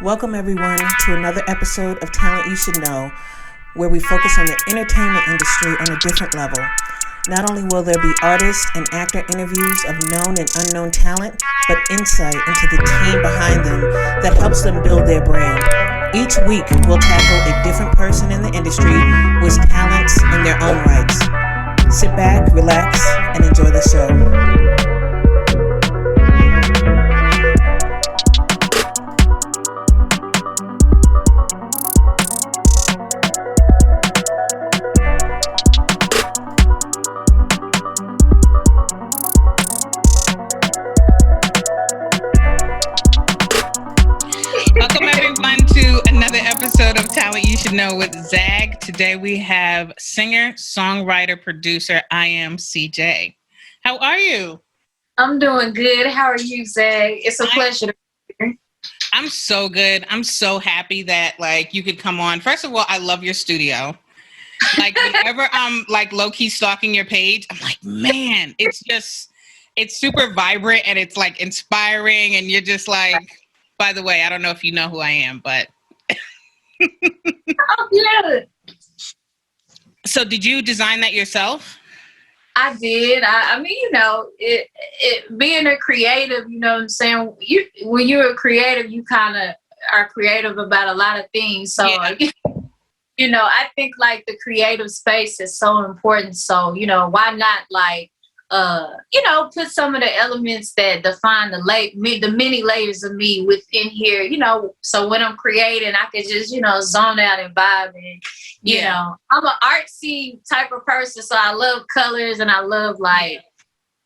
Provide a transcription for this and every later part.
Welcome everyone to another episode of Talent You Should Know, where we focus on the entertainment industry on a different level. Not only will there be artist and actor interviews of known and unknown talent, but insight into the team behind them that helps them build their brand. Each week, we'll tackle a different person in the industry with talents in their own rights. Sit back, relax, and enjoy the show. Episode of Talent You Should Know with Zag. Today we have singer, songwriter, producer IAMCJ. How are you? I'm doing good. How are you, Zag? It's a pleasure to be here. I'm so good. I'm so happy that you could come on. First of all, I love your studio. Whenever I'm low-key stalking your page, I'm like, man, it's super vibrant and it's inspiring, and you're just by the way, I don't know if you know who I am, but Oh, good. So did you design that yourself? I did. I mean, it being a creative, you know what I'm saying? When you're a creative, you kind of are creative about a lot of things. So, yeah. I think the creative space is so important. So, why not put some of the elements that define the many layers of me within here, so when I'm creating, I can just, zone out and vibe. And, I'm an artsy type of person. So I love colors and I love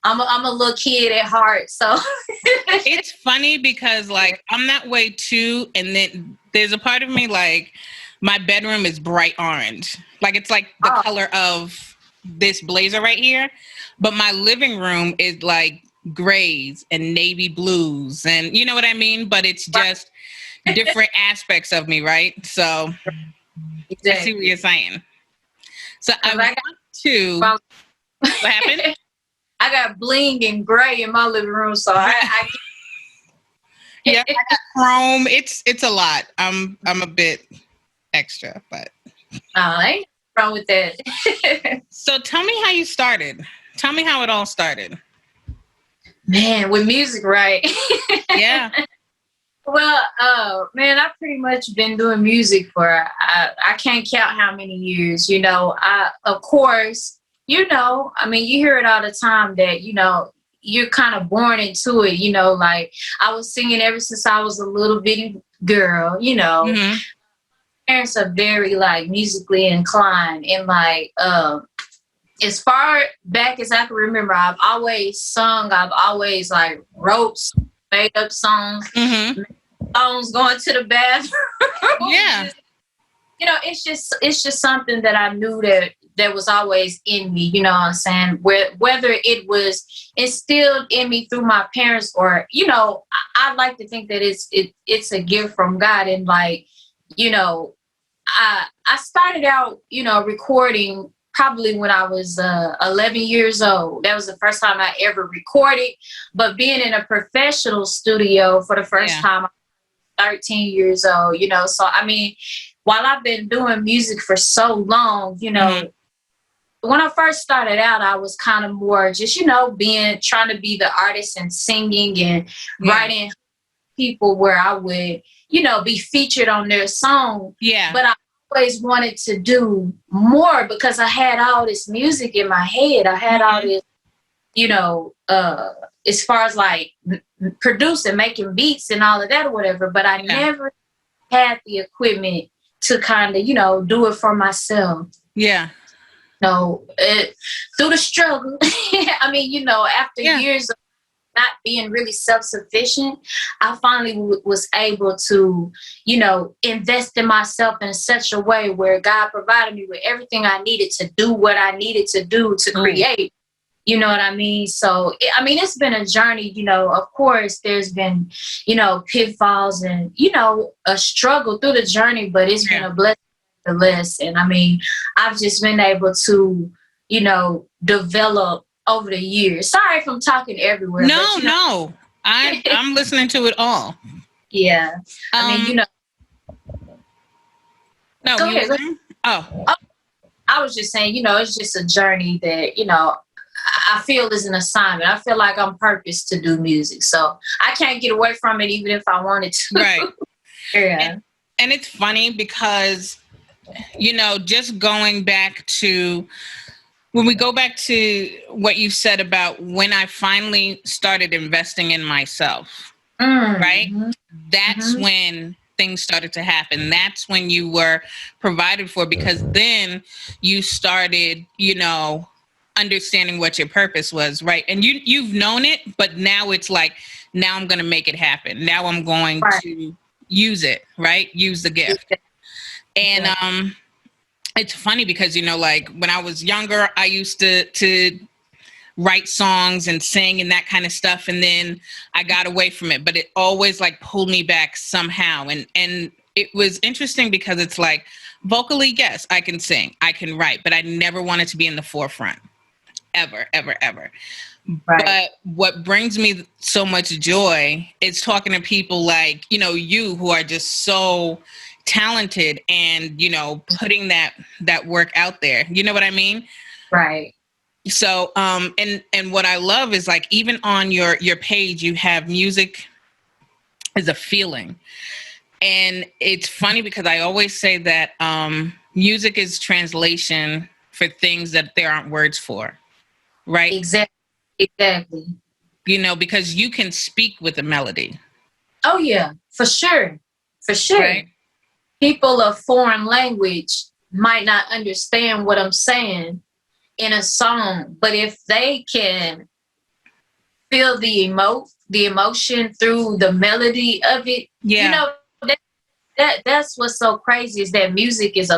I'm a little kid at heart. So it's funny because I'm that way too. And then there's a part of me, my bedroom is bright orange. It's the color of this blazer right here. But my living room is grays and navy blues, and you know what I mean? But it's just different aspects of me, right? So exactly. I see what you're saying. So I want to... What happened? I got bling and gray in my living room, so I yeah, I got chrome. It's a lot. I'm a bit extra, but I ain't wrong with that. So tell me how you started. Tell me how it all started. Man, with music, right? Yeah. Well, I've pretty much been doing music for, I can't count how many years, of course, you hear it all the time that, you're kind of born into it, I was singing ever since I was a little bitty girl, Mm-hmm. Parents are very musically inclined, and as far back as I can remember, I've always sung. I've always wrote made up songs, songs going to the bathroom. Yeah, it's just something that I knew that was always in me. You know what I'm saying? Whether it was instilled in me through my parents, or I'd like to think that it's a gift from God, and I started out recording. Probably when I was 11 years old. That was the first time I ever recorded. But being in a professional studio for the first time, I was 13 years old, So, while I've been doing music for so long, when I first started out, I was kind of more just, trying to be the artist and singing and writing people where I would, be featured on their song. Yeah. But I always wanted to do more because I had all this music in my head. I had all this, as far as producing, making beats and all of that or whatever, but I never had the equipment to kind of, do it for myself. Yeah. Through the struggle, after years of not being really self-sufficient, I finally was able to, invest in myself in such a way where God provided me with everything I needed to do what I needed to do to create. You know what I mean? So, it's been a journey, of course, there's been, pitfalls and, a struggle through the journey, but it's been a blessing nonetheless. And I've just been able to, develop over the years. Sorry if I'm talking everywhere. No. I'm listening to it all. Yeah. I mean, No, go you were ahead. saying? Oh. I was just saying, it's just a journey that, I feel is an assignment. I feel like I'm purposed to do music. So I can't get away from it even if I wanted to. Right. Yeah. And it's funny because, just going back to when we go back to what you said about when I finally started investing in myself, right? That's when things started to happen. That's when you were provided for, because then you started, understanding what your purpose was, right? And you've known it, but now it's like, now I'm going to make it happen. Now I'm going to use it, right? Use the gift. And it's funny because, like when I was younger, I used to write songs and sing and that kind of stuff. And then I got away from it, but it always like pulled me back somehow. And it was interesting because it's like vocally, yes, I can sing, I can write, but I never wanted to be in the forefront. Ever, ever, ever. Right. But what brings me so much joy is talking to people like, you who are just so talented and, putting that work out there. You know what I mean? Right. So, and what I love is like, even on your page, you have music as a feeling. And it's funny because I always say that music is translation for things that there aren't words for. Right? Exactly. Because you can speak with a melody. Oh, yeah, for sure. For sure. Right? People of foreign language might not understand what I'm saying in a song, but if they can feel the emotion through the melody of it, that's what's so crazy is that music is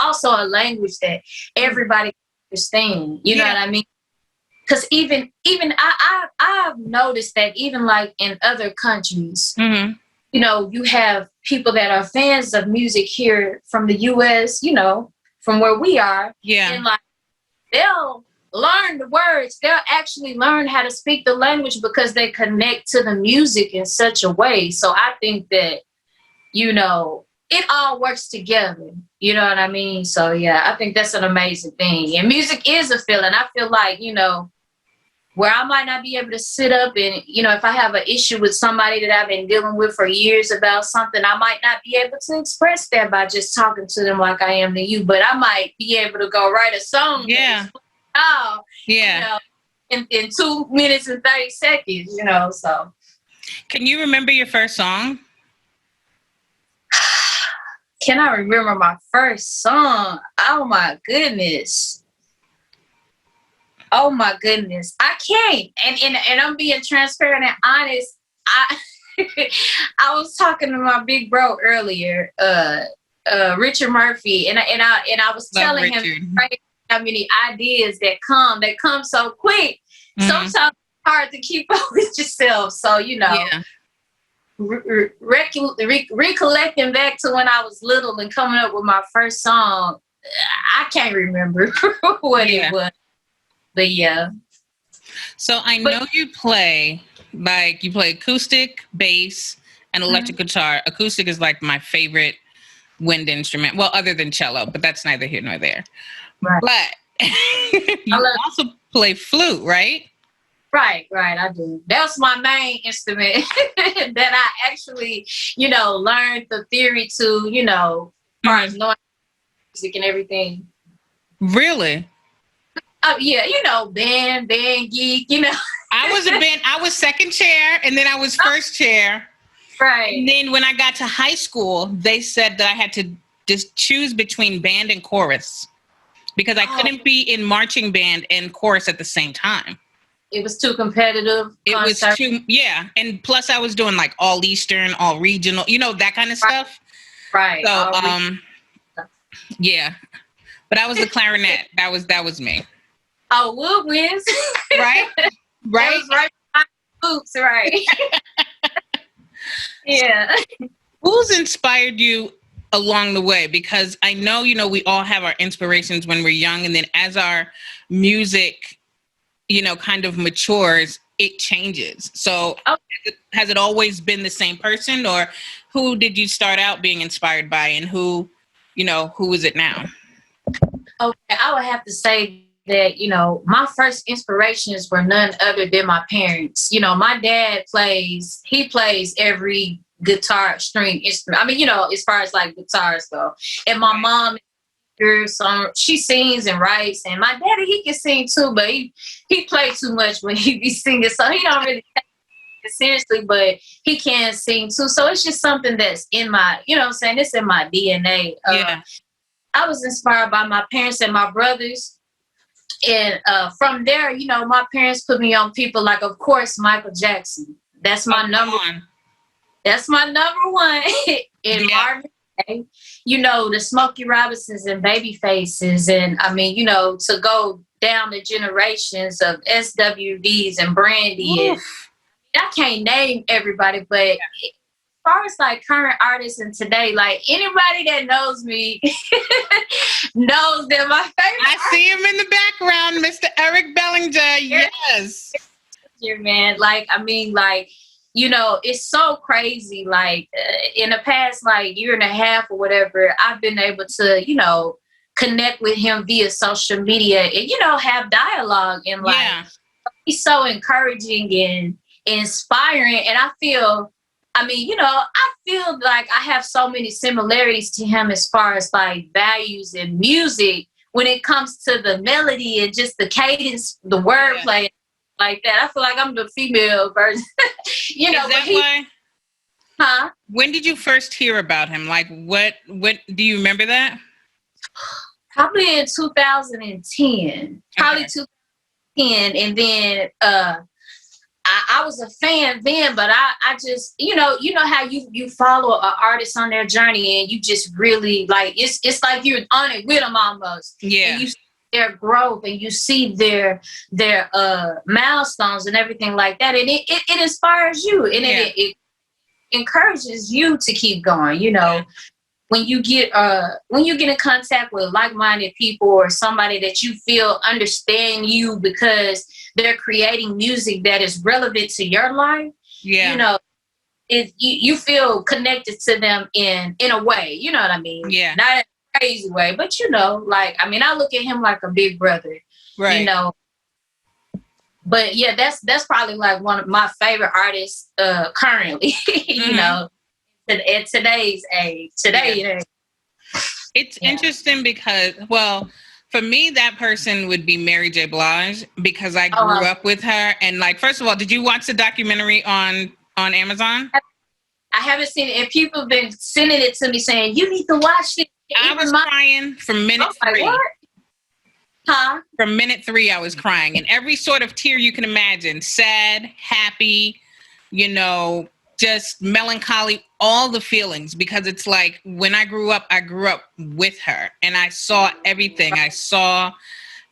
also a language that everybody understands. You know what I mean? Because even I've noticed that even like in other countries, you have people that are fans of music here from the U.S., from where we are, and like they'll learn the words. They'll actually learn how to speak the language because they connect to the music in such a way. So I think that, it all works together. You know what I mean? So yeah, I think that's an amazing thing. And music is a feeling. I feel like, where I might not be able to sit up and, if I have an issue with somebody that I've been dealing with for years about something, I might not be able to express that by just talking to them like I am to you, but I might be able to go write a song. Yeah. In 2 minutes and 30 seconds, so. Can you remember your first song? Can I remember my first song? Oh my goodness. I can't. And I'm being transparent and honest. I was talking to my big bro earlier, Richard Murphy, and I was telling him how many ideas that come so quick. Sometimes it's hard to keep up with yourself. So, recollecting back to when I was little and coming up with my first song, I can't remember what it was. But yeah. So I know you play acoustic, bass, and electric guitar. Acoustic is like my favorite wind instrument. Well, other than cello, but that's neither here nor there. Right. But you also play flute, right? Right, I do. That was my main instrument that I actually, learned the theory to, as far as knowing music and everything. Really? Yeah, band geek, I was second chair and then I was first chair. Right. And then when I got to high school, they said that I had to just choose between band and chorus because I couldn't be in marching band and chorus at the same time. It was too competitive. It was too, and plus I was doing like all Eastern, all regional, that kind of stuff. Right. So, yeah, but I was the clarinet. That was me. Oh, woodwinds. Right. That was right. Oops. Right. Yeah. Who's inspired you along the way? Because I know, we all have our inspirations when we're young, and then as our music, kind of matures, it changes. So has it always been the same person, or who did you start out being inspired by, and who is it now? Okay, I would have to say that, my first inspirations were none other than my parents. My dad plays every guitar string instrument. I mean, as far as like guitars go. And my mom, she sings and writes. And my daddy, he can sing too, but he plays too much when he be singing. So he don't really take it seriously, but he can sing too. So it's just something that's in my, it's in my DNA. I was inspired by my parents and my brothers. And from there, my parents put me on people like, of course, Michael Jackson. That's my number one. That's my number one. And Marvin Gaye, the Smokey Robinsons and Babyfaces. And I mean, to go down the generations of SWVs and Brandy. And I can't name everybody, but as far as like current artists and today, like anybody that knows me knows that my favorite. I see him in the background, Mr. Eric Bellinger. Yes. Man, like, I mean, like, it's so crazy. Like in the past, like year and a half or whatever, I've been able to, connect with him via social media and, have dialogue, and like he's so encouraging and inspiring. And I feel like I have so many similarities to him as far as like values and music when it comes to the melody and just the cadence, the wordplay, like that. I feel like I'm the female version. Is that why? Huh? When did you first hear about him? Like, what do you remember that? Probably in 2010. Probably 2010, and then I was a fan then, but I just, how you follow an artist on their journey and you just really like, it's like you're on it with them almost. Yeah. And you see their growth and you see their milestones and everything like that. And it inspires you, and it encourages you to keep going, When you get in contact with like-minded people or somebody that you feel understand you because they're creating music that is relevant to your life, you feel connected to them in a way, you know what I mean? Yeah. Not in a crazy way, but like, I mean, I look at him like a big brother, right? But yeah, that's probably like one of my favorite artists currently, at today's age. It's interesting because, well, for me, that person would be Mary J. Blige, because I grew up with her. And like, first of all, did you watch the documentary on Amazon? I haven't seen it, and people have been sending it to me saying, you need to watch it. I was crying from minute 3. What? Huh? From minute 3, I was crying. And every sort of tear you can imagine. Sad, happy, just melancholy, all the feelings, because it's like when I grew up with her and I saw everything. I saw,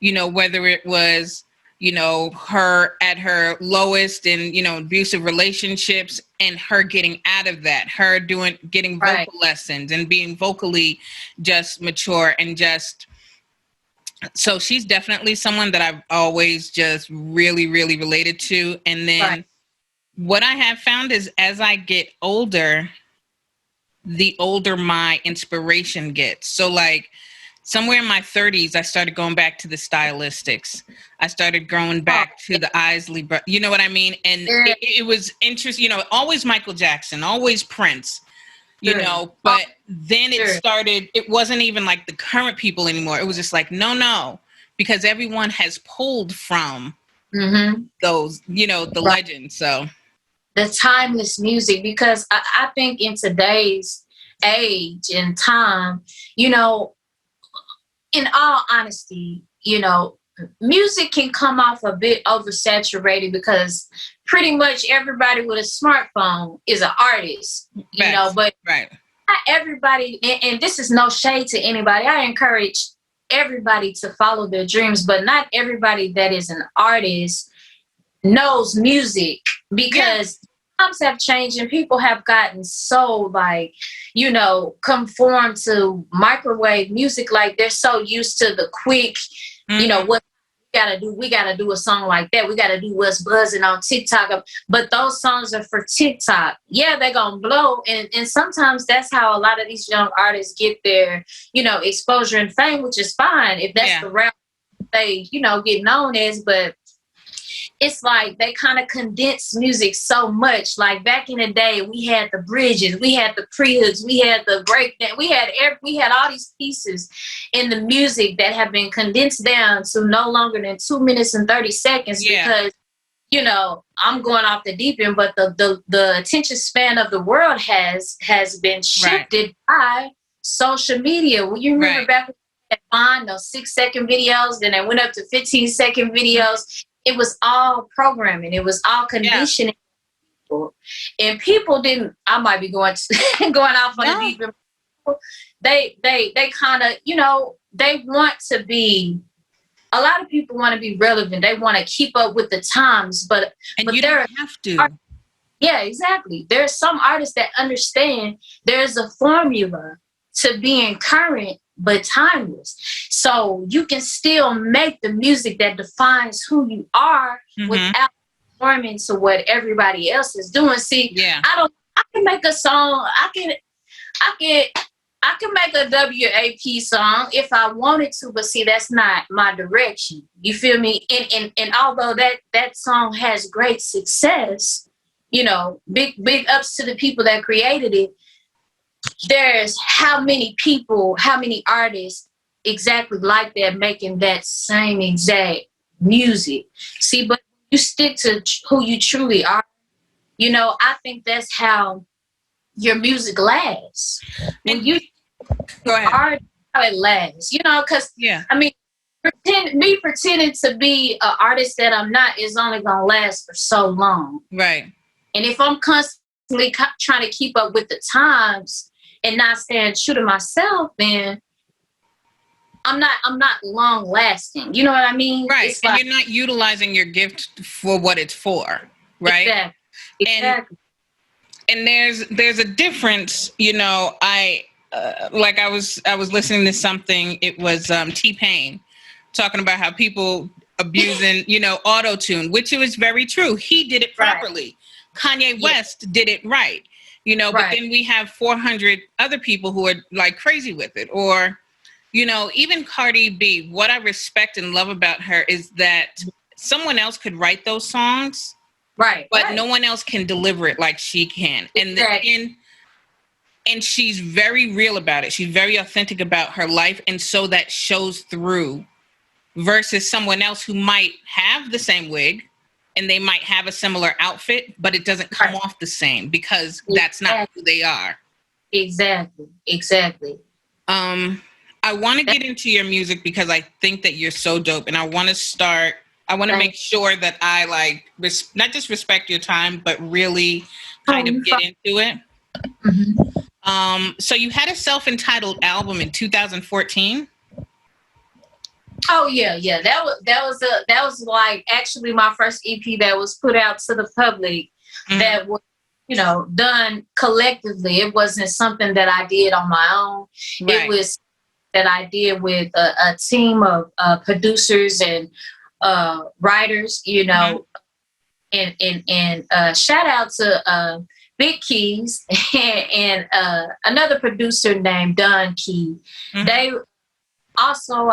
whether it was, her at her lowest in, abusive relationships, and her getting out of that, her getting vocal lessons and being vocally just mature and just. So she's definitely someone that I've always just really, really related to. And then what I have found is as I get older, the older my inspiration gets. So like somewhere in my 30s, I started going back to the stylistics. I started going back to the Isley, you know what I mean? And it was interesting, always Michael Jackson, always Prince, but then it started, it wasn't even like the current people anymore. It was just like, no, because everyone has pulled from those, the legends. So the timeless music, because I think in today's age and time, in all honesty, music can come off a bit oversaturated because pretty much everybody with a smartphone is an artist, but not everybody, and this is no shade to anybody. I encourage everybody to follow their dreams, but not everybody that is an artist knows music, because times have changed and people have gotten so like, conformed to microwave music. Like they're so used to the quick, what we gotta do a song like that. We gotta do what's buzzing on TikTok. But those songs are for TikTok. Yeah, they're gonna blow. And sometimes that's how a lot of these young artists get their, exposure and fame, which is fine if that's the route they, get known as. But it's like they kind of condense music so much. Like back in the day, we had the bridges, we had the prehooks, we had the breakdown, we had all these pieces in the music that have been condensed down to no longer than 2 minutes and 30 seconds because, I'm going off the deep end, but the attention span of the world has been shifted by social media. Well, you remember back when you had Vine, those 6-second videos, then they went up to 15-second videos. It was all programming. It was all conditioning. And people didn't, I might be going off on the deep end. They kind of, they want to be, a lot of people want to be relevant. They want to keep up with the times, but you don't have to. Yeah, exactly. There's some artists that understand there's a formula to being current but timeless. So you can still make the music that defines who you are without conforming to what everybody else is doing. See, I can make a song. I can make a WAP song if I wanted to, but see, that's not my direction. You feel me? And although that song has great success, big ups to the people that created it. There's how many artists exactly like that making that same exact music. See, but you stick to who you truly are. I think that's how your music lasts. When you go ahead. Are how it lasts. Because I mean, pretending to be an artist that I'm not is only gonna last for so long. Right. And if I'm constantly trying to keep up with the times and not staying true to myself, then I'm not long lasting. You know what I mean? Right. And you're not utilizing your gift for what it's for. Right. Exactly. And there's a difference, I was listening to something, it was T-Pain talking about how people abusing, auto-tune, which it was very true. He did it properly. Kanye West did it right. But then we have 400 other people who are like crazy with it. Or, even Cardi B, what I respect and love about her is that someone else could write those songs, but no one else can deliver it like she can. And she's very real about it. She's very authentic about her life. And so that shows through versus someone else who might have the same wig and they might have a similar outfit, but it doesn't come off the same because that's not who they are. Exactly. I want to get into your music because I think that you're so dope. And I want to make sure that I not just respect your time, but really kind of get into it. So you had a self-entitled album in 2014. Oh yeah. That was like actually my first EP that was put out to the public. That was done collectively. It wasn't something that I did on my own. It was that I did with a team of producers and writers. And shout out to Big Keys and another producer named Don Key. They also,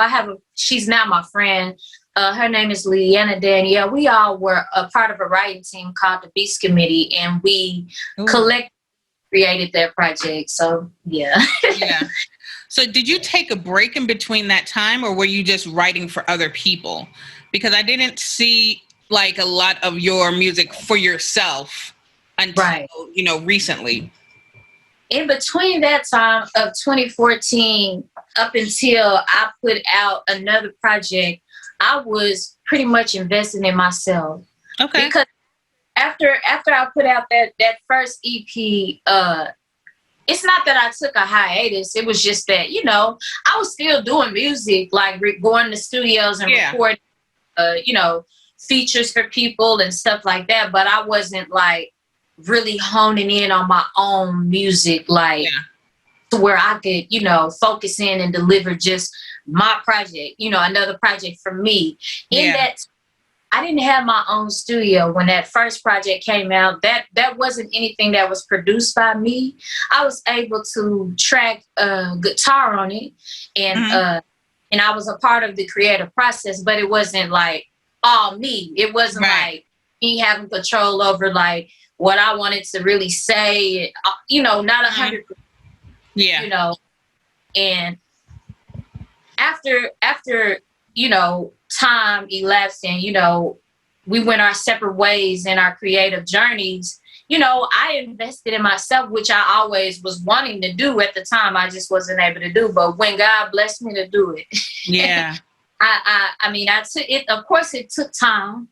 she's now my friend. Her name is Rihanna Danielle. We all were a part of a writing team called the Beats Committee, and we collectively created that project. So, yeah. So did you take a break in between that time, or were you just writing for other people? Because I didn't see a lot of your music for yourself until, recently. In between that time of 2014 up until I put out another project, I was pretty much investing in myself. Okay. Because after I put out that first EP, it's not that I took a hiatus. It was just that, I was still doing music, like going to studios and recording, features for people and stuff like that. But I wasn't really honing in on my own music, to where I could, focus in and deliver just my project, another project for me. In that, I didn't have my own studio when that first project came out. That wasn't anything that was produced by me. I was able to track guitar on it, and I was a part of the creative process, but it wasn't like all me. It wasn't like me having control over like what I wanted to really say. Not 100%. Yeah. And after time elapsed and we went our separate ways in our creative journeys, I invested in myself, which I always was wanting to do. At the time I just wasn't able to do, but when God blessed me to do it, I took it. Of course it took time.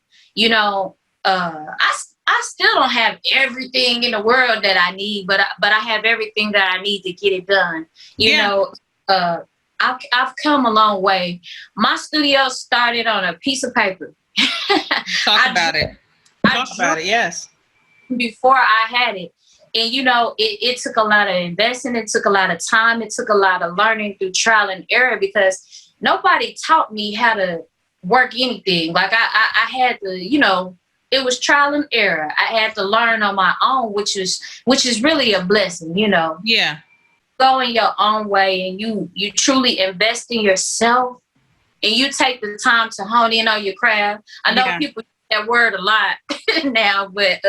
I still don't have everything in the world that I need, but I have everything that I need to get it done. I've come a long way. My studio started on a piece of paper. Talk about it. Yes. Before I had it. And, it took a lot of investing. It took a lot of time. It took a lot of learning through trial and error because nobody taught me how to work anything. Like I had to, it was trial and error. I had to learn on my own, which is really a blessing, Yeah. Go in your own way and you truly invest in yourself and you take the time to hone in on your craft. I know people use that word a lot now, but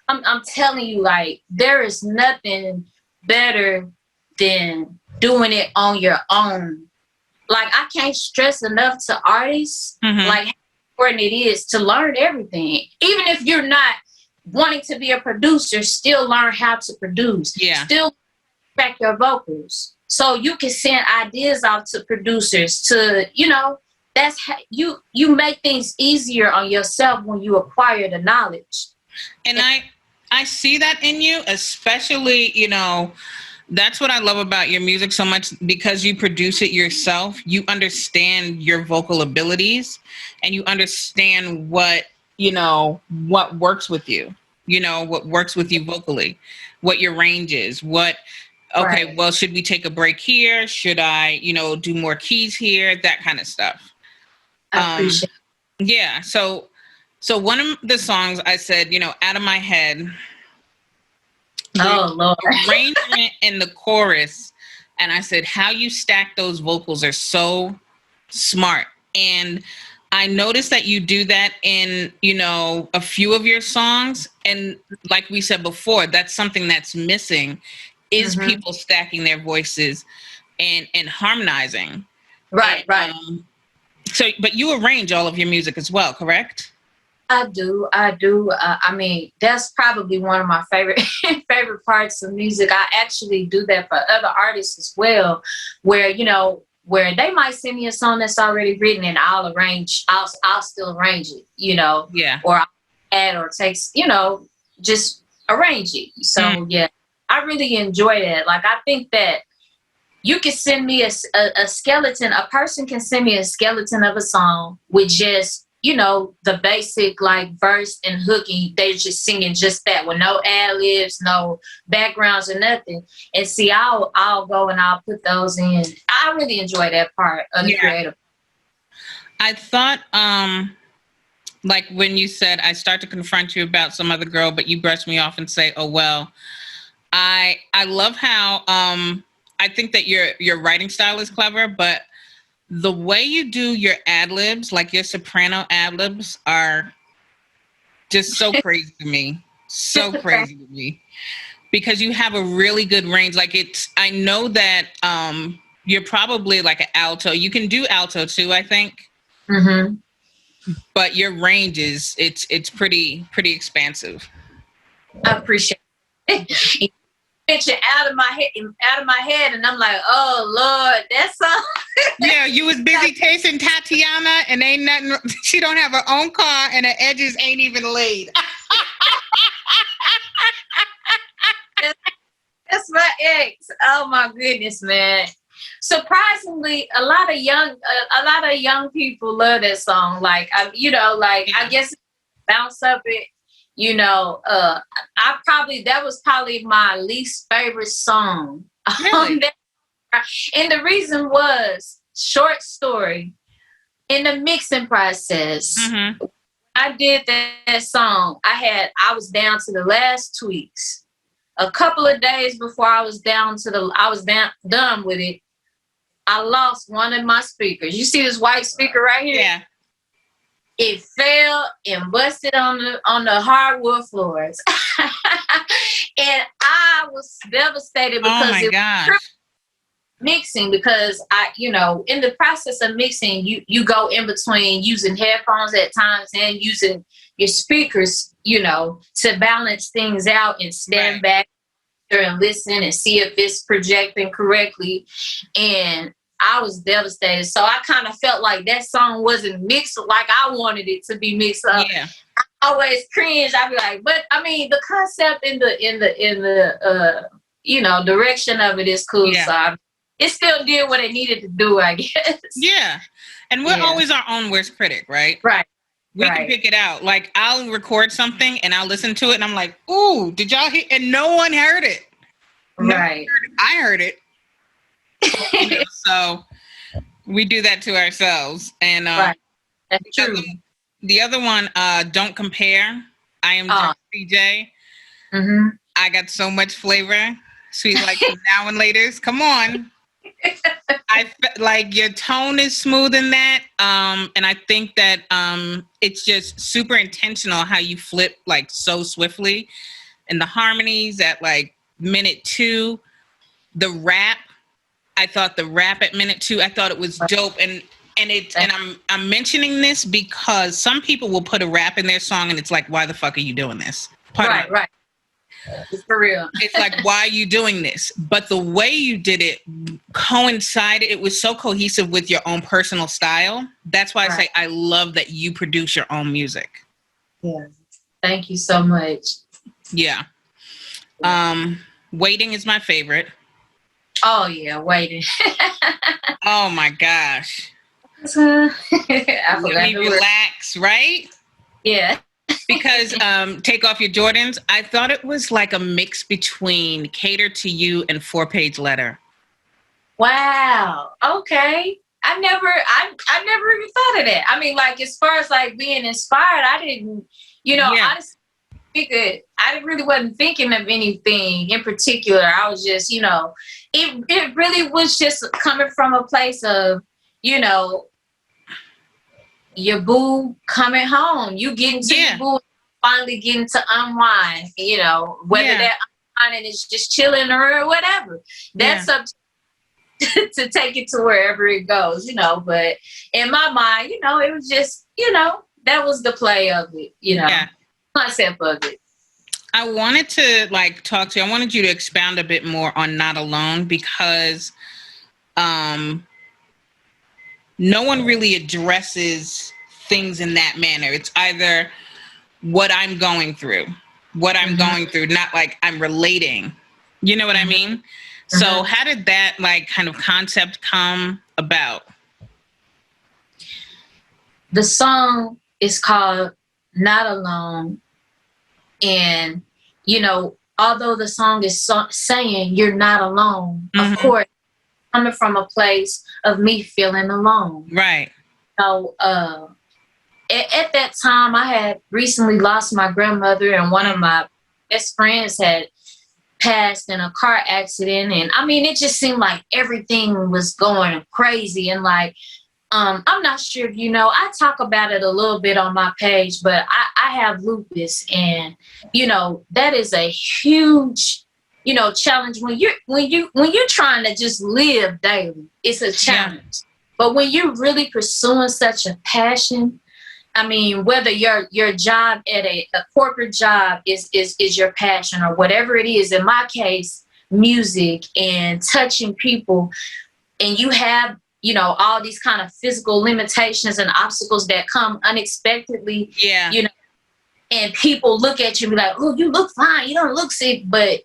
I'm telling you, like, there is nothing better than doing it on your own. Like, I can't stress enough to artists, like, how important it is to learn everything. Even if you're not wanting to be a producer, still learn how to produce. Yeah. Still track your vocals. So you can send ideas out to producers to, that's how you make things easier on yourself when you acquire the knowledge. And I see that in you, especially, that's what I love about your music so much, because you produce it yourself. You understand your vocal abilities and you understand what works with you, what works with you vocally, what your range is, well, should we take a break here? Should I, do more keys here? That kind of stuff. I appreciate it. Yeah. So one of the songs I said, Out of My Head. Oh, Lord. Arrangement in the chorus. And I said, how you stack those vocals are so smart. And I noticed that you do that in, a few of your songs. And like we said before, that's something that's missing is people stacking their voices and harmonizing. Right. So, but you arrange all of your music as well, correct? I do. I mean, that's probably one of my favorite parts of music. I actually do that for other artists as well, where where they might send me a song that's already written and I'll still arrange it, Yeah. or I'll add or text, just arrange it. So yeah, I really enjoy that. Like, I think that you can send me a skeleton. A person can send me a skeleton of a song with just, the basic like verse and hook, and they're just singing just that with no ad-libs, no backgrounds or nothing. And see, I'll go and I'll put those in. I really enjoy that part of the creative. I thought, like when you said, I start to confront you about some other girl, but you brush me off and say, oh, well, I love how, I think that your writing style is clever, but the way you do your ad-libs, like your soprano ad-libs, are just so crazy to me. So crazy to me. Because you have a really good range. Like, I know that you're probably like an alto. You can do alto too, I think. But your range it's pretty expansive. I appreciate it. Picture out of my head, and I'm like, oh Lord, that's all. Yeah, you was busy tasting Tatiana, and ain't nothing. She don't have her own car, and her edges ain't even laid. That's my ex. Oh my goodness, man. Surprisingly, a lot of young people love that song. Like, I guess bounce up it. That was probably my least favorite song. Really? And the reason was short story. In the mixing process, I did that song. I was down to the last tweaks. A couple of days before I was done with it, I lost one of my speakers. You see this white speaker right here? Yeah. It fell and busted on the hardwood floors. And I was devastated because it was mixing, because in the process of mixing, you go in between using headphones at times and using your speakers, to balance things out and stand back and listen and see if it's projecting correctly. And I was devastated. So I kind of felt like that song wasn't mixed like I wanted it to be mixed up. Yeah. I always cringe. I'd be like, but I mean, the concept in the direction of it is cool. Yeah. So it still did what it needed to do, I guess. Yeah. And we're always our own worst critic, right? Right. We can pick it out. Like, I'll record something and I'll listen to it and I'm like, ooh, did y'all hear? And no one heard it. Right. I heard it. So we do that to ourselves. And That's true. The other one, Don't Compare. IAMCJ. I got so much flavor. Sweet like now and laters. Come on. Like your tone is smooth in that. And I think that it's just super intentional how you flip like so swiftly. And the harmonies at like minute 2, the rap. I thought the rap at minute 2, I thought it was dope. And I'm mentioning this because some people will put a rap in their song and it's like, why the fuck are you doing this? Right. It's for real. It's like, why are you doing this? But the way you did it coincided. It was so cohesive with your own personal style. That's why I say I love that you produce your own music. Yeah. Thank you so much. Yeah. Waiting is my favorite. Oh yeah, Waiting. Oh my gosh. I forgot Let me relax, right? Yeah. Because Take Off Your Jordans, I thought it was like a mix between Cater to You and 4-Page Letter. Wow. Okay. I never even thought of that. I mean, like, as far as like being inspired, I didn't, honestly, I really wasn't thinking of anything in particular. I was just, it really was just coming from a place of, your boo coming home. You getting to your boo, finally getting to unwind, whether that unwinding is just chilling or whatever. That's up to take it to wherever it goes, But in my mind, it was just, that was the play of it, concept of it. I wanted to talk to you. I wanted you to expound a bit more on Not Alone, because no one really addresses things in that manner. It's either what I'm going through, not like I'm relating. You know what I mean? So how did that kind of concept come about? The song is called Not Alone. And, although the song is saying you're not alone, of course, coming from a place of me feeling alone. Right. So at that time, I had recently lost my grandmother, and one of my best friends had passed in a car accident. And I mean, it just seemed like everything was going crazy. And I'm not sure if I talk about it a little bit on my page, but I have lupus, and that is a huge challenge when you're trying to just live daily. It's a challenge. But when you're really pursuing such a passion, I mean, whether your job at a corporate job is your passion, or whatever it is, in my case, music and touching people, and you have all these kind of physical limitations and obstacles that come unexpectedly, and people look at you and be like, oh, you look fine, you don't look sick, but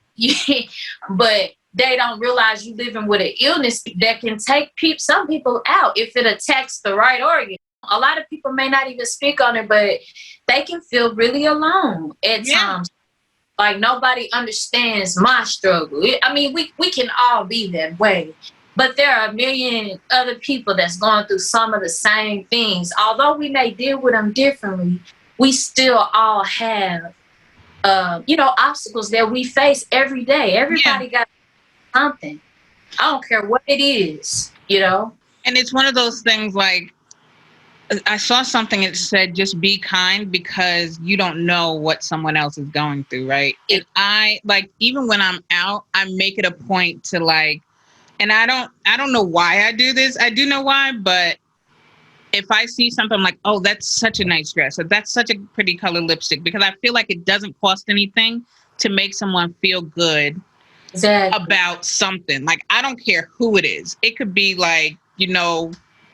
they don't realize you living with an illness that can take some people out if it attacks the right organ. A lot of people may not even speak on it, but they can feel really alone at times. Like nobody understands my struggle. I mean, we can all be that way. But there are a million other people that's going through some of the same things. Although we may deal with them differently, we still all have, obstacles that we face every day. Everybody got something. I don't care what it is, And it's one of those things like, I saw something that said just be kind because you don't know what someone else is going through, right? And I like, even when I'm out, I make it a point to like, and I don't know why I do this. I do know why, but if I see something, I'm like, oh, that's such a nice dress, or that's such a pretty color lipstick, because I feel like it doesn't cost anything to make someone feel good about something. Like, I don't care who it is. It could be like,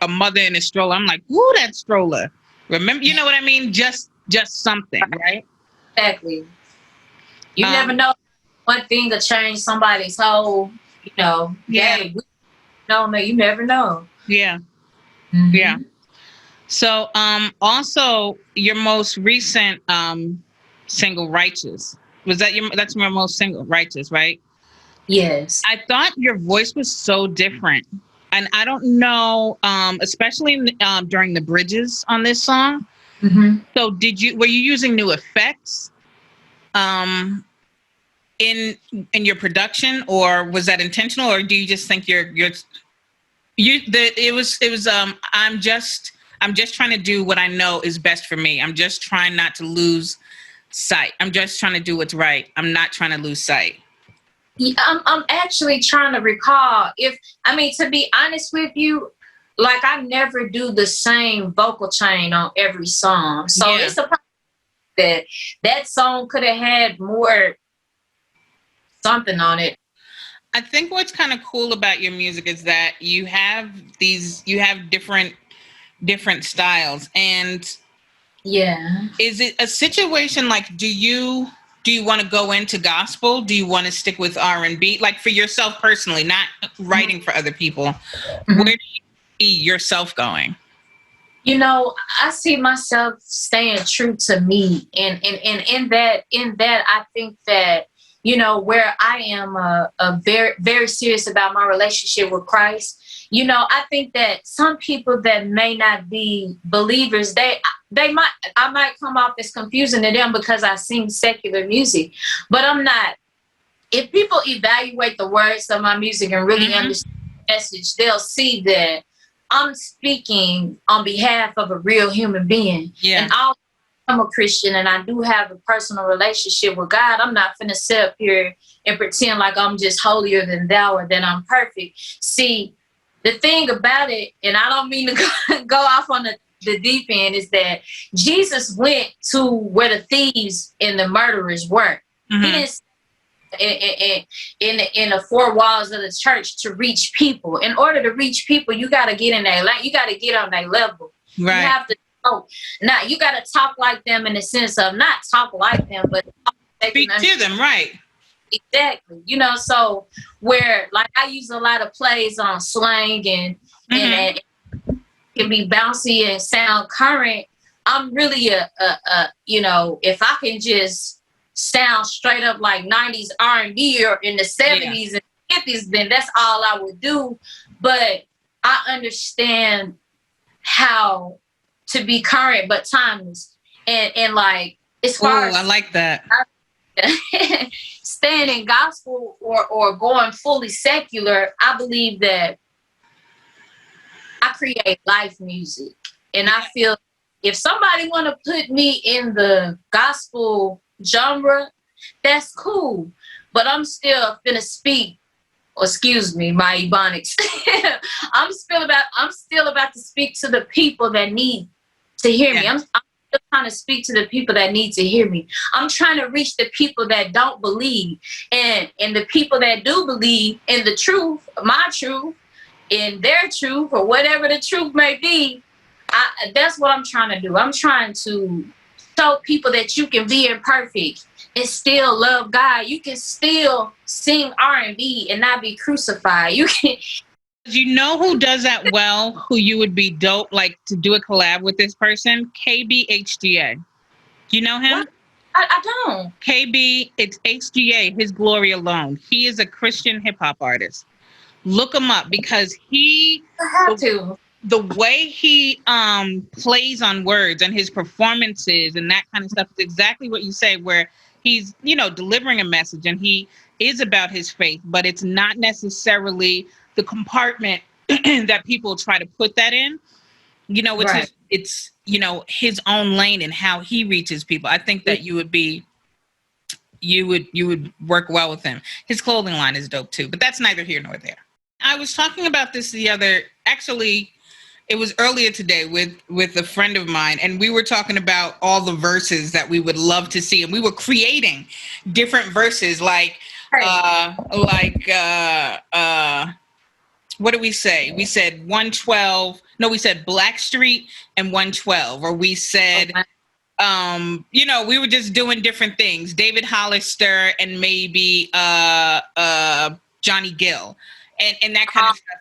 a mother in a stroller. I'm like, ooh, that stroller. Remember, you know what I mean? Just something, right? Exactly. You never know. One thing will change somebody's whole, day. No, man, you never know. Yeah. Mm-hmm. Yeah. So, also your most recent single, Righteous. That's your most single, Righteous, right? Yes. I thought your voice was so different. And I don't know, especially during the bridges on this song. Mm-hmm. So were you using new effects in your production, or was that intentional, or do you just think I'm just trying to do what I know is best for me. I'm just trying not to lose sight. I'm just trying to do what's right. I'm not trying to lose sight. Yeah, I'm actually trying to recall to be honest with you, like I never do the same vocal chain on every song. So it's a that song could have had more something on it. I think what's kind of cool about your music is that you have different styles. And is it a situation like, do you want to go into gospel? Do you want to stick with R&B? Like, for yourself personally, not writing for other people. Mm-hmm. Where do you see yourself going? I see myself staying true to me, and in that I think that where I am a very, very serious about my relationship with Christ. I think that some people that may not be believers, I might come off as confusing to them because I sing secular music, but I'm not. If people evaluate the words of my music and really understand the message, they'll see that I'm speaking on behalf of a real human being. Yeah. And I'm a Christian and I do have a personal relationship with God. I'm not finna sit up here and pretend like I'm just holier than thou or that I'm perfect. See, the thing about it, and I don't mean to go off on the deep end, is that Jesus went to where the thieves and the murderers were. Mm-hmm. He didn't in the four walls of the church to reach people. In order to reach people, you got to get in their line. You got to get on their level. Right. You have to now you got to talk like them in the sense of not talk like them, but speak to them, right? Exactly. So where like I use a lot of plays on slang and it can be bouncy and sound current. I'm really a if I can just sound straight up like 90s R&B or in the 70s and 50s, then that's all I would do. But I understand how to be current but timeless. And like, as far as I like that. Staying in gospel or going fully secular, I believe that I create life music. And I feel if somebody want to put me in the gospel genre, that's cool. But I'm still finna speak, excuse me, my ebonics. I'm still about to speak to the people that need to hear me. I'm still trying to speak to the people that need to hear me. I'm trying to reach the people that don't believe. And the people that do believe in the truth, my truth, in their truth, or whatever the truth may be, that's what I'm trying to do. I'm trying to show people that you can be imperfect and still love God. You can still sing R&B and not be crucified. You can. You know who does that well? Who you would be dope like to do a collab with this person? KBHGA. You know him? What? I don't. KB, it's HGA, His Glory Alone. He is a Christian hip hop artist. Look him up because I have to. the way he plays on words and his performances and that kind of stuff is exactly what you say, where he's, you know, delivering a message and he is about his faith, but it's not necessarily the compartment that people try to put that in. You know, it's Right. it's, you know, his own lane and how he reaches people. I think that you would work well with him. His clothing line is dope too, but that's neither here nor there. I was talking about this actually it was earlier today with a friend of mine, and we were talking about all the verses that we would love to see, and we were creating different verses like what did we say? We said 112. No, we said Blackstreet and 112, or we said you know, we were just doing different things. David Hollister and maybe Johnny Gill and that kind of stuff.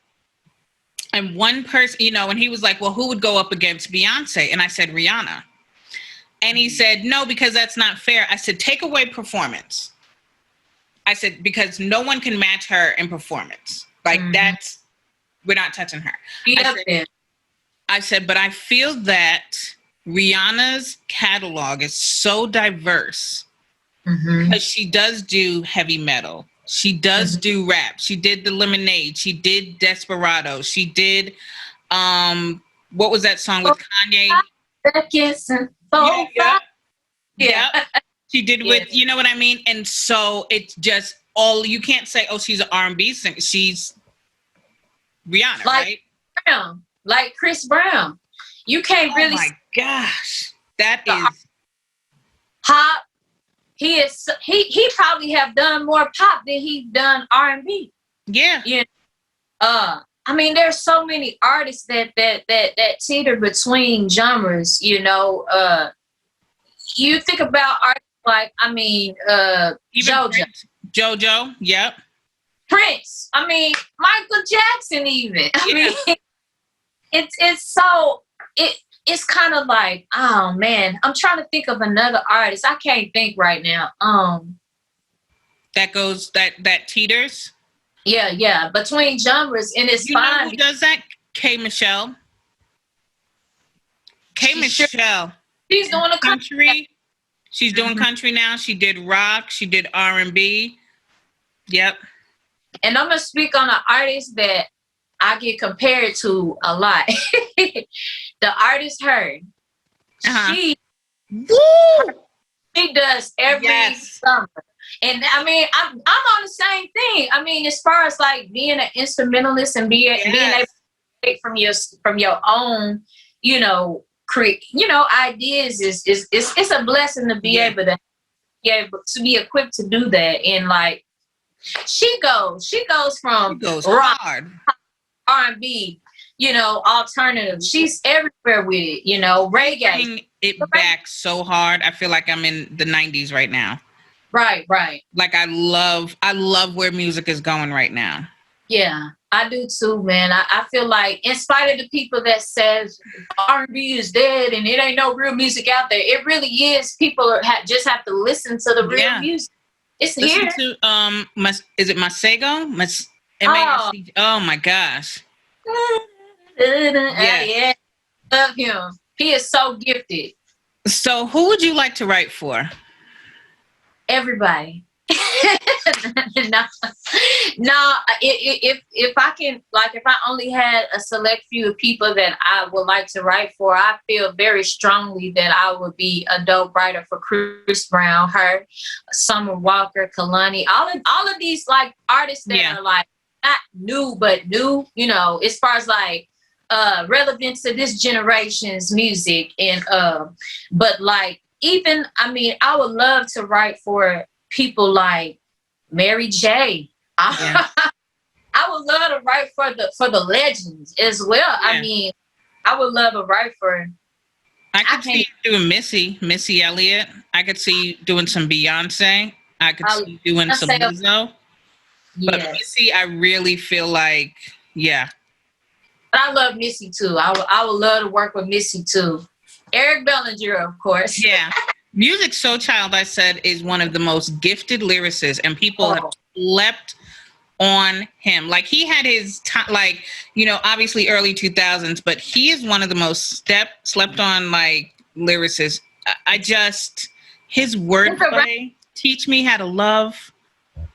And one person, you know, and he was like, well, who would go up against Beyonce? And I said, Rihanna. And he said, no, because that's not fair. I said, take away performance. I said, because no one can match her in performance. Like we're not touching her. I said, but I feel that Rihanna's catalog is so diverse because she does do heavy metal. She does do rap. She did the Lemonade. She did Desperado. She did what was that song with Kanye? Yeah. She did with, you know what I mean? And so it's just you can't say, oh, she's an R&B singer. She's Rihanna, right? Brown, like Chris Brown. You can't really. Oh my gosh, that is pop. He probably have done more pop than he done R&B. Yeah. Yeah. I mean, there's so many artists that teeter between genres. You know, you think about artists like, I mean, even JoJo. Yep. Prince. I mean, Michael Jackson. Even. I mean, it's kind of like, oh man, I'm trying to think of another artist. I can't think right now. That teeters. Yeah, between genres, and it's fine. Know who does that? K Michelle. Michelle. She's doing a country. She's doing country now. She did rock. She did R&B. Yep. And I'm gonna speak on an artist that I get compared to a lot. The artist Her. She does every summer. And I mean, I'm on the same thing. I mean, as far as like being an instrumentalist and being able to take from your own, you know, ideas is it's a blessing to be able to be equipped to do that. And like she goes rock, hard. R&B, you know, alternative. She's everywhere with it, you know, reggae. It back so hard. I feel like I'm in the 90s right now. Right. Like I love where music is going right now. Yeah, I do too, man. I feel like, in spite of the people that says R&B is dead and it ain't no real music out there, it really is. People just have to listen to the real music. It's listen here. To is it Masego? M-A-S-C-G. Oh my gosh. Yeah, love him. He is so gifted. So who would you like to write for? Everybody. No. If I can, like, if I only had a select few of people that I would like to write for, I feel very strongly that I would be a dope writer for Chris Brown, Her, Summer Walker, Kalani, all of these like artists that are like not new but new, you know, as far as like relevant to this generation's music. And but like, even, I mean, I would love to write for people like Mary J. I would love to write for the legends as well. Yeah. I mean, I would love to write for. I could see you doing Missy Elliott. I could see you doing some Beyonce. I could see you doing some Lizzo. But Missy, I really feel like, But I love Missy too. I would love to work with Missy too. Eric Bellinger, of course. Yeah. Music So Child, I said, is one of the most gifted lyricists, and people have slept on him. Like he had his time, like, you know, obviously early 2000s, but he is one of the most slept on like lyricists. I just, his wordplay, teach me how to love.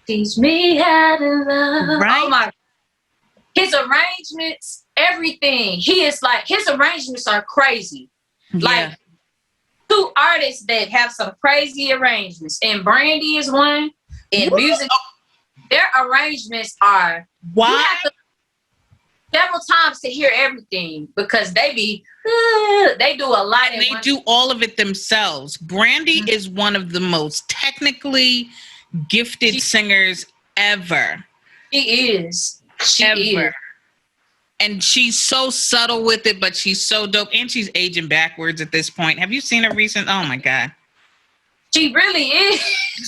Teach me how to love. Right? Oh my, his arrangements, everything. He is like, his arrangements are crazy. Yeah. Like two artists that have some crazy arrangements, and Brandy is one, and music. Their arrangements are, why? You have to several times to hear everything because they do a lot. And they do all of it themselves. Brandy is one of the most technically gifted singers ever. She is. She ever. is. And she's so subtle with it, but she's so dope. And she's aging backwards at this point. Have you seen her recent? Oh my God. She really is.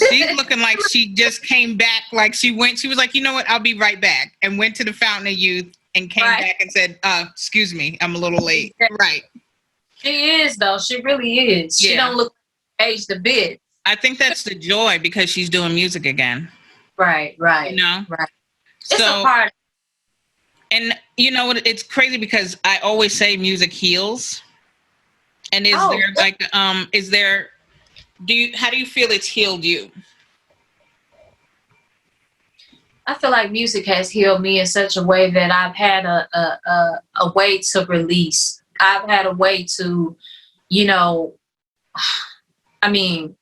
She's looking like she just came back. Like she was like, you know what? I'll be right back. And went to the Fountain of Youth and came back and said, excuse me, I'm a little late. Right. She is, though. She really is. Yeah. She don't look aged a bit. I think that's the joy because she's doing music again. Right. You know? Right. So, it's a part. And you know what? It's crazy because I always say music heals. And how do you feel it's healed you? I feel like music has healed me in such a way that I've had a way to release. I've had a way to, you know, I mean,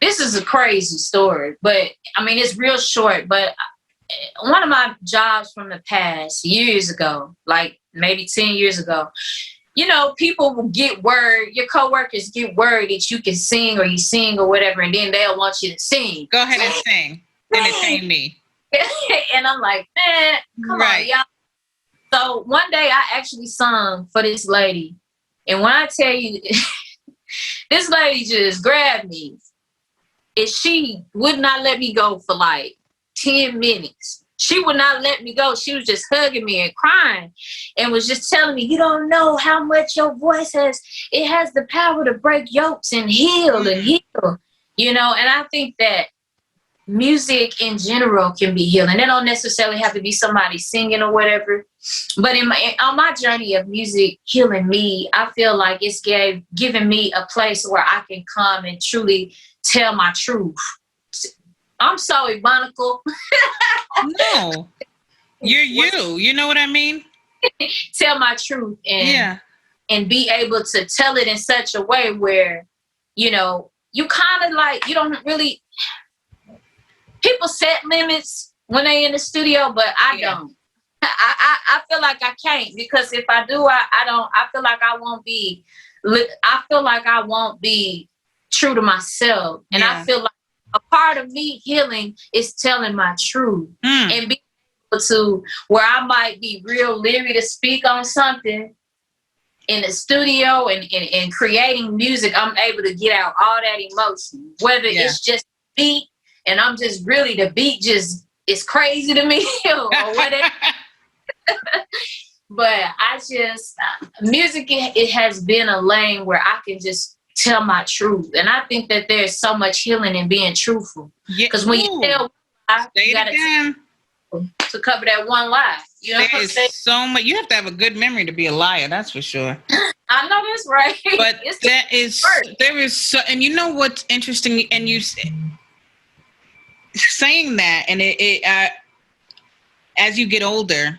this is a crazy story, but I mean, it's real short, but one of my jobs from the past years ago, like maybe 10 years ago, you know, people will get word, your coworkers get word that you can sing or you sing or whatever, and then they'll want you to sing. Go ahead and sing. Entertain me. And I'm like, man, come on, y'all. So one day I actually sung for this lady. And when I tell you, this lady just grabbed me. And she would not let me go for like 10 minutes. She would not let me go. She was just hugging me and crying and was just telling me, you don't know how much your voice has. It has the power to break yokes and heal and heal. You know, and I think that music in general can be healing. It don't necessarily have to be somebody singing or whatever. But on my journey of music healing me, I feel like it's given me a place where I can come and truly tell my truth. I'm sorry, Monica. No, you're you. You know what I mean? Tell my truth and be able to tell it in such a way where, you know, you kind of like, you don't really, people set limits when they're in the studio, but I don't. I feel like I can't, because if I do, I feel like I won't be true to myself. And I feel like a part of me healing is telling my truth and being able to, where I might be real leery to speak on something in the studio and creating music, I'm able to get out all that emotion, whether it's just beat and I'm just really, the beat just is crazy to me or whatever. But I just, music, it has been a lane where I can just tell my truth. And I think that there's so much healing in being truthful. Because when you tell lie, you got to cover that one lie. You know what I'm saying? So much. You have to have a good memory to be a liar, that's for sure. I know that's right. But there is so, and you know what's interesting, and you saying that, and it as you get older,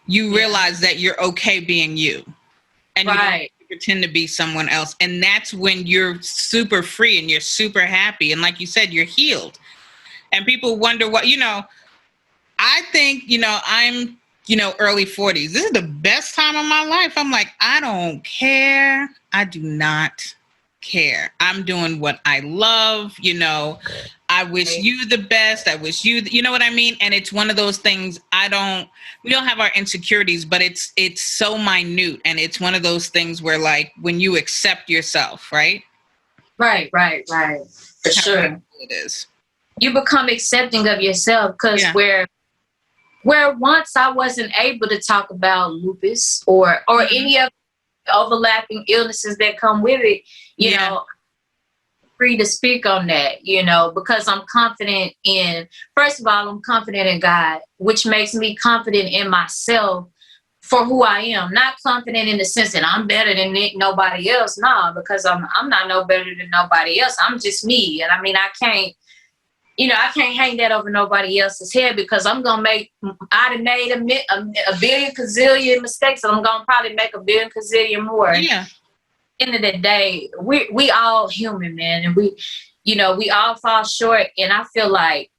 you realize that you're okay being you, and you don't pretend to be someone else, and that's when you're super free and you're super happy, and like you said, you're healed. And people wonder what, you know, I think, you know, I'm, you know, early 40s. This is the best time of my life. I'm like, I don't care. I do not care. I'm doing what I love. You know, I wish you the best. I wish you know what I mean? And it's one of those things we don't have our insecurities, but it's so minute. And it's one of those things where, like, when you accept yourself, right? Right. For sure. It is. You become accepting of yourself, because where once I wasn't able to talk about lupus or any of the overlapping illnesses that come with it, you know, free to speak on that, you know, because I'm confident in, first of all, I'm confident in God, which makes me confident in myself for who I am. Not confident in the sense that I'm better than nobody else. No, because I'm not no better than nobody else. I'm just me. And I mean, I can't hang that over nobody else's head, because I done made a billion gazillion mistakes, and I'm gonna probably make a billion gazillion more. Yeah. End of the day, we all human, man, and we all fall short. And I feel like,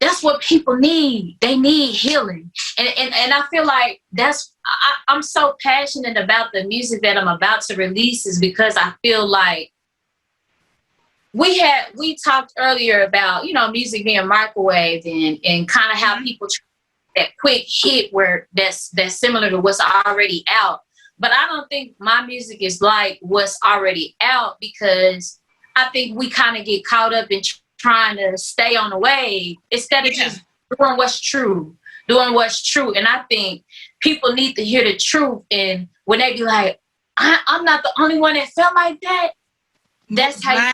that's what people need. They need healing, and I feel like I'm so passionate about the music that I'm about to release, is because I feel like we talked earlier about music being microwave, and kind of how people try that quick hit where that's similar to what's already out. But I don't think my music is like what's already out, because I think we kind of get caught up in trying to stay on the wave instead of just doing what's true. And I think people need to hear the truth. And when they be like, I'm not the only one that felt like that, that's how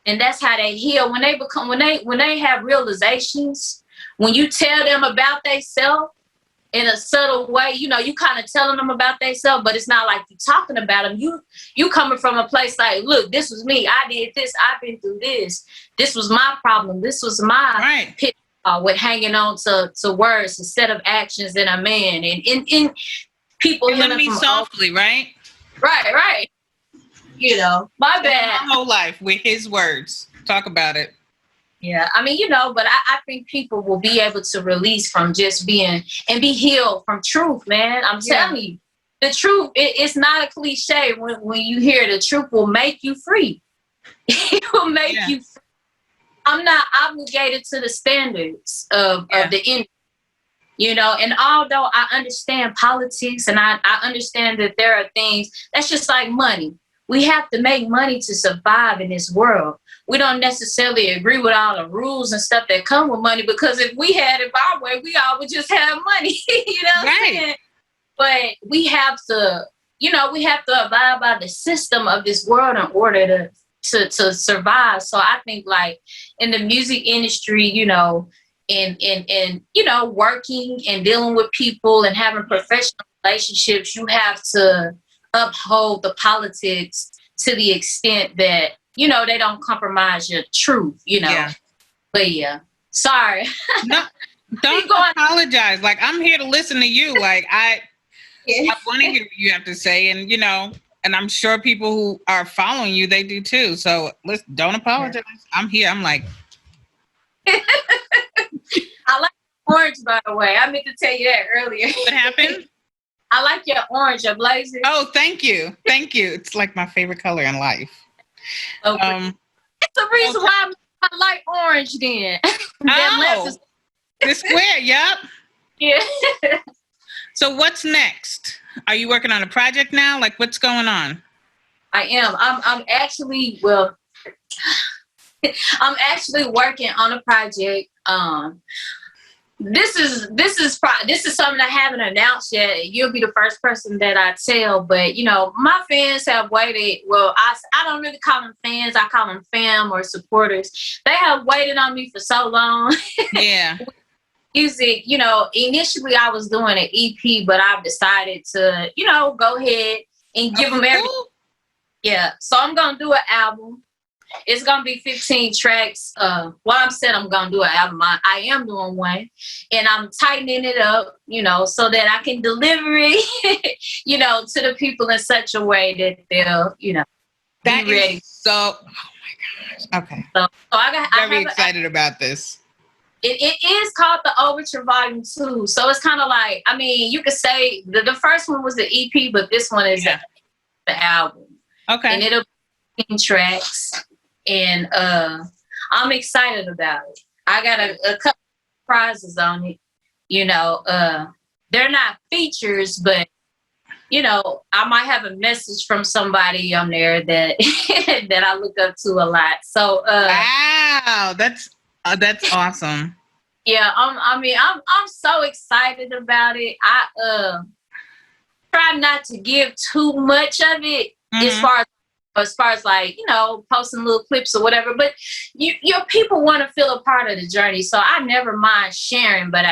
and that's how they heal. When they have realizations, when you tell them about themselves in a subtle way, you kind of telling them about themselves, but it's not like you talking about them. You coming from a place like, look, this was me. I did this. I've been through this. This was my problem. This was my pitfall with hanging on to words instead of actions in a man. And people healing me softly, right? Right. My bad. My whole life with his words. Talk about it. Yeah, I mean, but I think people will be able to release from just being and be healed from truth, man. I'm telling you, the truth, it's not a cliche. When you hear the truth will make you free. It will make you free. I'm not obligated to the standards of the industry, and although I understand politics and I understand that there are things that's just like money. We have to make money to survive in this world. We don't necessarily agree with all the rules and stuff that come with money, because if we had it our way, we all would just have money. What I'm saying? But we have to, abide by the system of this world in order to survive. So I think, like, in the music industry, and working and dealing with people and having professional relationships, you have to uphold the politics to the extent that they don't compromise your truth. But sorry. No, don't apologize. Like, I'm here to listen to you. Like, I want to hear what you have to say, and and I'm sure people who are following you, they do too. So don't apologize. I'm here. I'm like, I like orange, by the way. I meant to tell you that earlier. What happened? I like your orange, your blazer. Oh, thank you. It's like my favorite color in life. Okay. It's the reason why I like orange then. The square, yep. Yeah. So what's next? Are you working on a project now? Like, what's going on? I am. I'm actually working on a project. This is something I haven't announced yet. You'll be the first person that I tell, but my fans have waited. Well, I don't really call them fans. I call them fam or supporters. They have waited on me for so long. Yeah. Music, initially I was doing an EP, but I've decided to, go ahead and give them everything. Yeah. So I'm gonna do an album. It's gonna be 15 tracks. I said I'm gonna do an album. I am doing one, and I'm tightening it up, so that I can deliver it, to the people in such a way that they'll, that be ready. Oh my gosh. Okay. So I'm very excited about this. It is called the Overture Volume 2. So it's kind of like, I mean, you could say the first one was the EP, but this one is the album. Okay. And it'll be 15 tracks. And I'm excited about it. I got a couple of prizes on it. They're not features, but I might have a message from somebody on there that that I look up to a lot. So wow, that's awesome. Yeah, I'm so excited about it. I try not to give too much of it as far as as far as like, posting little clips or whatever, but your people want to feel a part of the journey. So I never mind sharing, but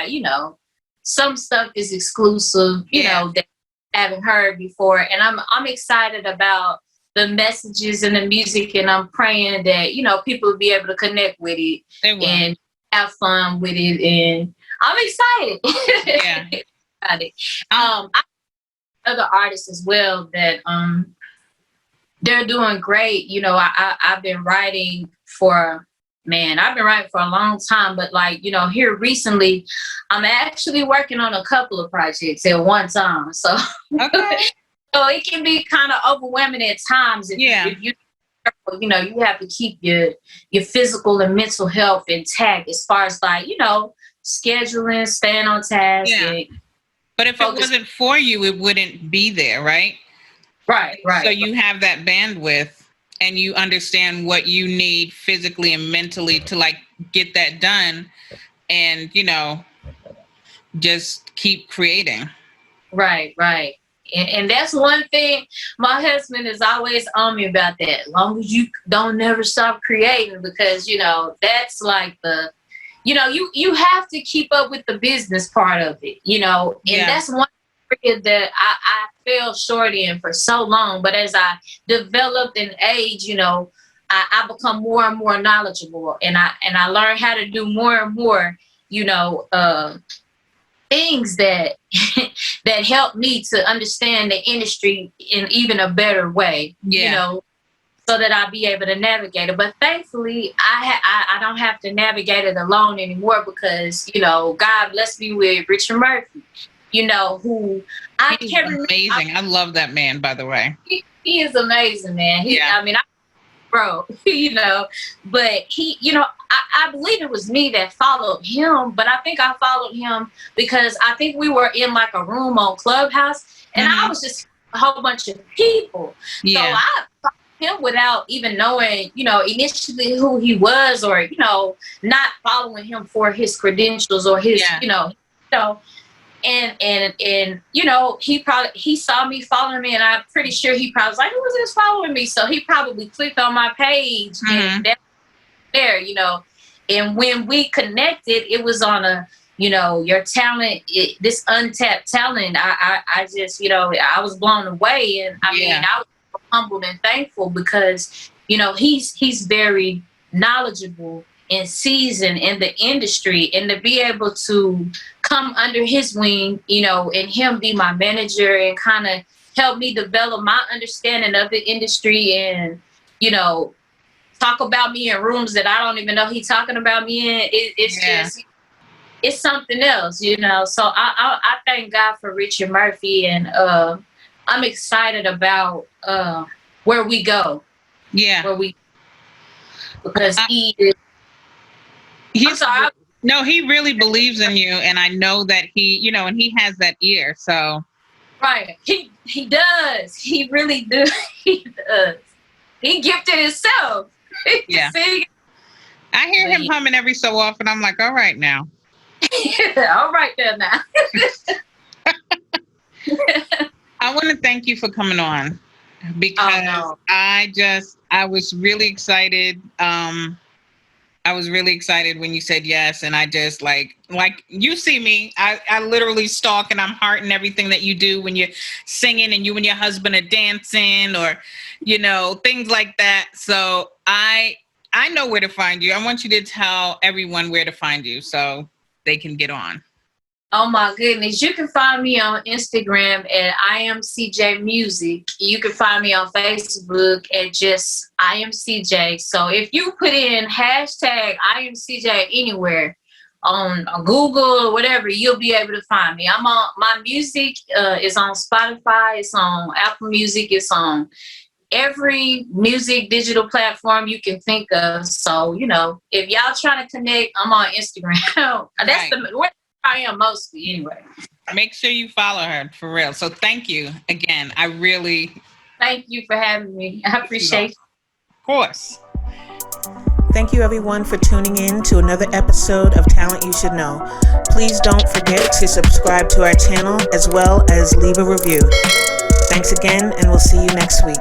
some stuff is exclusive, that I haven't heard before. And I'm excited about the messages and the music, and I'm praying that, people will be able to connect with it and have fun with it. And I'm excited. Yeah. About it. I other artists as well that they're doing great. I've been writing for a long time, but like, here recently, I'm actually working on a couple of projects at one time. So, so it can be kind of overwhelming at times. If you have to keep your physical and mental health intact as far as like, scheduling, staying on task. Yeah. But if it wasn't for you, it wouldn't be there, right? Right. So you have that bandwidth and you understand what you need physically and mentally to like get that done and, just keep creating. Right. And that's one thing my husband is always on me about that. As long as you don't never stop creating, because, that's like the, you have to keep up with the business part of it, and that's one area that I fell short in for so long. But as I developed in age, I become more and more knowledgeable, and I learn how to do more and more, things that that help me to understand the industry in even a better way, so that I'll be able to navigate it. But thankfully, I don't have to navigate it alone anymore, because, God blessed me with Richard Murphy, who He's amazing. I love that man, by the way. He is amazing, man. But he, I believe it was me that followed him, but I think I followed him because I think we were in like a room on Clubhouse, and I was just a whole bunch of people. So I followed him without even knowing, initially who he was, or, not following him for his credentials or his, And he saw me following me, and I'm pretty sure he probably was like, who is this following me? So he probably clicked on my page, and that's there, And when we connected, it was on a, your talent, this untapped talent. I just, I was blown away, and I mean, I was humbled and thankful because, he's very knowledgeable and seasoned in the industry, and to be able to come under his wing, and him be my manager and kind of help me develop my understanding of the industry, and, talk about me in rooms that I don't even know he's talking about me in. It's something else, So I thank God for Richard Murphy, and I'm excited about where we go. Yeah. Because he is. No, he really believes in you, and I know that he, and he has that ear. So, right, he does. He really does. He does. He gifted himself. Yeah. I hear him humming every so often. I'm like, all right now. All right there now. I want to thank you for coming on, because I was really excited. I was really excited when you said yes, and I just like you see me, I literally stalk, and I'm hearting everything that you do when you're singing and you and your husband are dancing, or things like that. So I know where to find you. I want you to tell everyone where to find you so they can get on. Oh my goodness. You can find me on Instagram at IAMCJ Music. You can find me on Facebook at just IAMCJ. So if you put in hashtag IAMCJ anywhere on Google or whatever, you'll be able to find me. My music is on Spotify, it's on Apple Music, it's on every music digital platform you can think of. So, if y'all trying to connect, I'm on Instagram. That's where I am mostly anyway. Make sure you follow her for real. So thank you again. I really thank you for having me. I appreciate it. Of course. Thank you everyone for tuning in to another episode of Talent You Should Know. Please don't forget to subscribe to our channel as well as leave a review. Thanks again, and we'll see you next week.